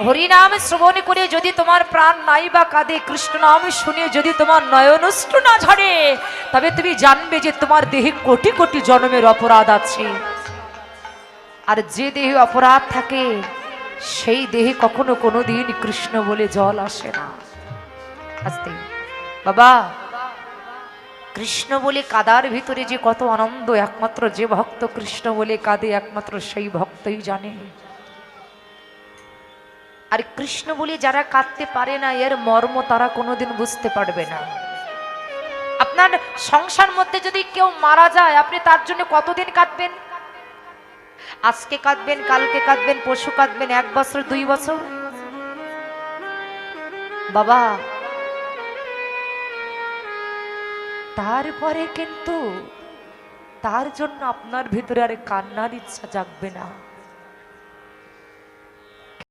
হরিনাম শ্রবণ করে যদি তোমার প্রাণ নাই বা কাঁদে, কৃষ্ণ নাম শুনে যদি তোমার নয়নষ্টু না ঝরে, তবে তুমি জানবে যে তোমার দেহে কোটি কোটি জন্মের অপরাধ আছে। আর যে দেহে অপরাধ থাকে সেই দেহে কখনো কোনোদিন কৃষ্ণ বলে জল আসে না। আস্তে বাবা, কৃষ্ণ বলে কাদার ভিতরে যে কত আনন্দ, একমাত্র যে ভক্ত কৃষ্ণ বলে কাঁদে একমাত্র সেই ভক্তই জানে। আর কৃষ্ণ বলে যারা কাঁদতে পারে না, এর মর্ম তারা কোনোদিন বুঝতে পারবে না। আপনার সংসার মধ্যে যদি কেউ মারা যায়, আপনি তার জন্য কতদিন কাঁদবেন? আজকে কাঁদবেন, কালকে কাঁদবেন, পরশু কাঁদবেন, 1 বছর 2 বছর? বাবা, তারপরে কিন্তু তার জন্য আপনার ভিতরে আর কান্নার ইচ্ছা জাগবে না।